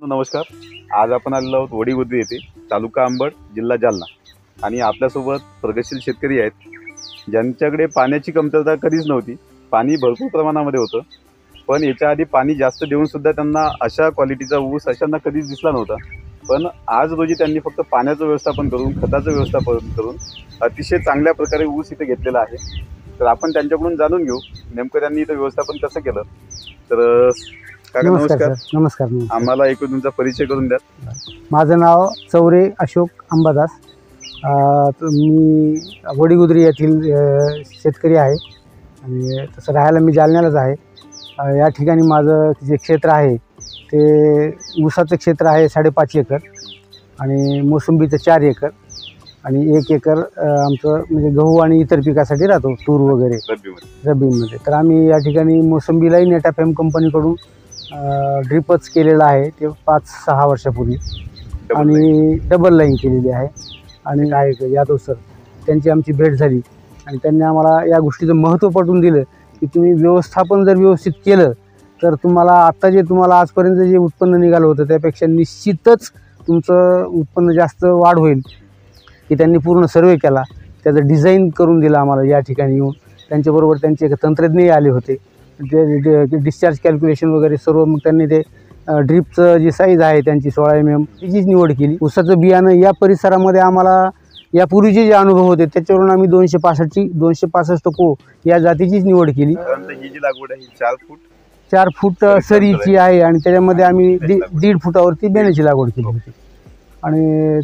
नमस्कार. आज आपण आलेलो आहोत वडीगुद्री येथे, तालुका अंबड, जिल्हा जालना. आणि आपल्यासोबत प्रगतशील शेतकरी आहेत ज्यांच्याकडे पाण्याची कमतरता कधीच नव्हती. पाणी भरपूर प्रमाणामध्ये होतं, पण याच्या आधी पाणी जास्त देऊन सुद्धा त्यांना अशा क्वालिटीचा ऊस अशांना कधीच दिसला नव्हता. पण आज रोजी त्यांनी फक्त पाण्याचं व्यवस्थापन करून, खताचं व्यवस्थापन करून अतिशय चांगल्या प्रकारे ऊस इथे घेतलेला आहे. तर आपण त्यांच्याकडून जाणून घेऊ नेमकं त्यांनी इथं व्यवस्थापन कसं केलं. तर काका नमस्कार. नमस्कार. आम्हाला एकूण तुमचा परिचय करून द्या. माझं नाव चौरे अशोक अंबादास. मी वडीगुद्री येथील शेतकरी आहे आणि तसं राहायला मी जालन्यालाच आहे. या ठिकाणी माझं जे क्षेत्र आहे ते ऊसाचं क्षेत्र आहे 5.5 एकर आणि मोसंबीचं 4 एकर आणि 1 एकर आमचं म्हणजे गहू आणि इतर पिकासाठी राहतो, तूर वगैरे रब्बीमध्ये. तर आम्ही या ठिकाणी मोसंबीलाही नेटाफेम कंपनीकडून ड्रिपच केलेलं आहे ते 5-6 वर्षापूर्वी आणि डबल लाईन केलेली आहे. आणि आहे यादव सर, त्यांची आमची भेट झाली आणि त्यांनी आम्हाला या गोष्टीचं महत्त्व पटवून दिलं की तुम्ही व्यवस्थापन जर व्यवस्थित केलं तर तुम्हाला आत्ता जे तुम्हाला आजपर्यंत जे उत्पन्न निघालं होतं त्यापेक्षा निश्चितच तुमचं उत्पन्न जास्त वाढ होईल. की त्यांनी पूर्ण सर्वे केला, त्याचं डिझाईन करून दिलं आम्हाला. या ठिकाणी येऊन त्यांच्याबरोबर त्यांचे एक तंत्रज्ञही आले होते, ते डिस्चार्ज कॅल्क्युलेशन वगैरे सर्व. मग त्यांनी ते ड्रिपचं जी साईज आहे त्यांची 16 mm तिचीच निवड केली. ऊसाचं बियाणं या परिसरामध्ये आम्हाला यापूर्वीचे जे अनुभव होते त्याच्यावरून आम्ही 265 को या जातीचीच निवड केली. ही जी लागवड आहे 4 फूट सरीची आहे आणि त्याच्यामध्ये आम्ही 1.5 फुटावरती बेण्याची लागवड केली होती. आणि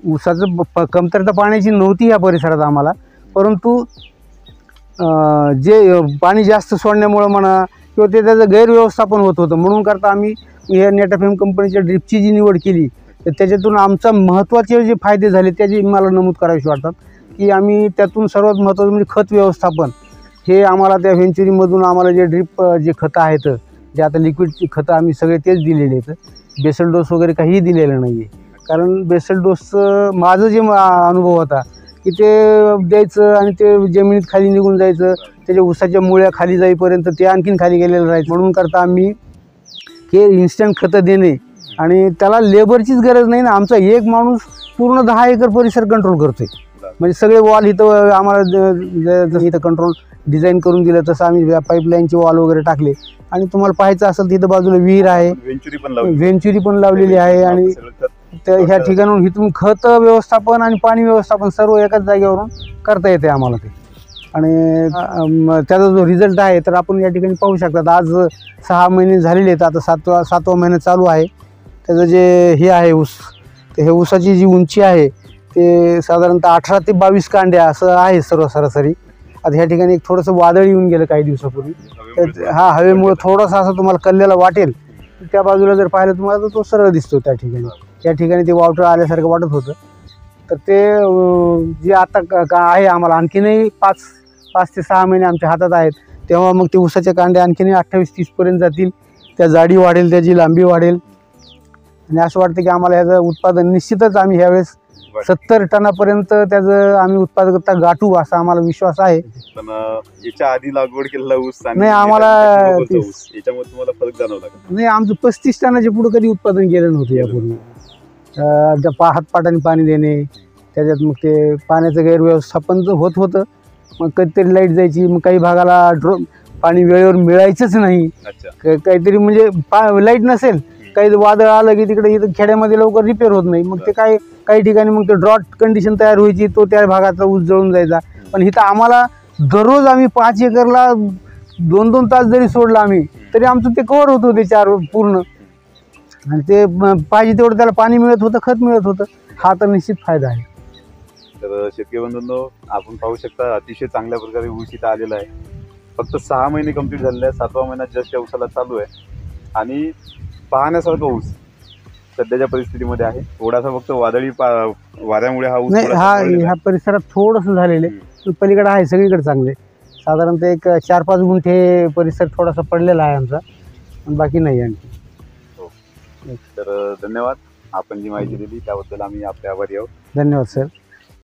ऊसाचं कमतरता पाण्याची नव्हती या परिसरात आम्हाला, परंतु जे पाणी जास्त सोडण्यामुळं म्हणा किंवा ते त्याचं गैरव्यवस्थापन होत होतं, म्हणून करता आम्ही हे नेटाफेम कंपनीच्या ड्रिपची जी निवड केली तर त्याच्यातून आमचा महत्त्वाचे जे फायदे झाले त्याची मला नमूद करावीशी वाटतात. की आम्ही त्यातून सर्वात महत्त्वाचं म्हणजे खत व्यवस्थापन. हे आम्हाला त्या व्हेंचुरीमधून आम्हाला जे ड्रिप जे खतं आहेत, जे आता लिक्विडची खतं आम्ही सगळे तेच दिलेले आहेत. बेसल डोस वगैरे काहीही दिलेलं नाही आहे. कारण बेसल डोसचं माझं जे अनुभव होता की ते द्यायचं आणि ते जमिनीत खाली निघून जायचं, त्याच्या ऊसाच्या मुळ्या खाली जाईपर्यंत ते आणखीन खाली गेलेलं राहायचं. म्हणून करता आम्ही हे इन्स्टंट खतं देणे आणि त्याला लेबरचीच गरज नाही ना. आमचा एक माणूस पूर्ण 10 एकर परिसर कंट्रोल करतो आहे. म्हणजे सगळे वॉल इथं आम्हाला जसं इथं कंट्रोल डिझाईन करून दिलं तसं आम्ही पाईपलाईनचे वॉल वगैरे टाकले. आणि तुम्हाला पाहायचं असेल तिथं बाजूला विहीर आहे, व्हेंचुरी पण लावलेली आहे. आणि त्या ह्या ठिकाणून इथून खत व्यवस्थापन आणि पाणी व्यवस्थापन सर्व एकाच जागेवरून करता येते आम्हाला ते. आणि त्याचा जो रिझल्ट आहे तर आपण या ठिकाणी पाहू शकतात. आज 6 महिने झालेले आहेत, आता 7वा महिना चालू आहे. त्याचं जे हे आहे ऊस, तर हे ऊसाची जी उंची आहे ते साधारणतः 18 ते 22 कांड्या असं आहे सर्व सरासरी. आता ह्या ठिकाणी एक थोडंसं वादळ येऊन गेलं काही दिवसापूर्वी. हा, हवेमुळे थोडासा असं तुम्हाला कल्ल्याला वाटेल. त्या बाजूला जर पाहिलं तुम्हाला तर तो सरळ दिसतो त्या ठिकाणी. त्या ठिकाणी ते वावटं आल्यासारखं वाटत होतं. तर ते जे आता का आहे आम्हाला आणखीनही 5 ते 6 महिने आमच्या हातात आहेत, तेव्हा मग ते ऊसाच्या कांड्या आणखीनही 28-30 पर्यंत जातील. त्या जाडी वाढेल, त्याची लांबी वाढेल. आणि असं वाटतं की आम्हाला ह्याचं उत्पादन निश्चितच आम्ही ह्यावेळेस 70 टनापर्यंत त्याचं आम्ही उत्पादकता गाठू असा आम्हाला विश्वास आहे. पण याच्या आधी लागवड केलेला ऊस नाही आम्हाला याच्यामध्ये तुम्हाला फरक जाणवला का? नाही, आमचं 35 टनाच्या पुढे कधी उत्पादन केलं नव्हतं यापूर्वी. हातपाटाने पाणी देणे, त्याच्यात मग ते पाण्याचं गैरव्यवस्थापन होत होतं. मग कधीतरी लाईट जायची, मग काही भागाला पाणी वेळेवर मिळायचंच नाही. काहीतरी म्हणजे लाईट नसेल, काही वादळ आलं की तिकडे इथं खेड्यामध्ये लवकर रिपेअर होत नाही. मग ते काही ठिकाणी मग ते ड्रॉट कंडिशन तयार व्हायची, तो त्या भागातला ऊस जळून जायचा. पण इथं आम्हाला दररोज आम्ही 5 एकरला 2-2 तास जरी सोडला आम्ही तरी आमचं ते कव्हर होत होते 4 पूर्ण. आणि ते पाहिजे तेवढं त्याला पाणी मिळत होतं, खत मिळत होतं. हा तर निश्चित फायदा आहे. तर शेतकरी बंधूंनो, आपण पाहू शकता अतिशय चांगल्या प्रकारे ऊस इथं आलेला आहे. फक्त 6 महिने कंप्लीट झालेले आहे. 7वा महिना जस्ट या ऊसाला चालू आहे. आणि पाहण्यासारखं ऊस सध्याच्या परिस्थितीमध्ये आहे. थोडासा फक्त वादळी वाऱ्यामुळे हा ऊस ह्या परिसरात थोडंसं झालेलं आहे. पलीकडे आहे सगळीकडे चांगले. साधारणतः एक 4-5 गुंठे परिसर थोडासा पडलेला आहे आमचा, बाकी नाही आणखी. तर धन्यवाद. आपण जी माहिती दिली त्याबद्दल आम्ही आपले आभारी आहोत. धन्यवाद सर.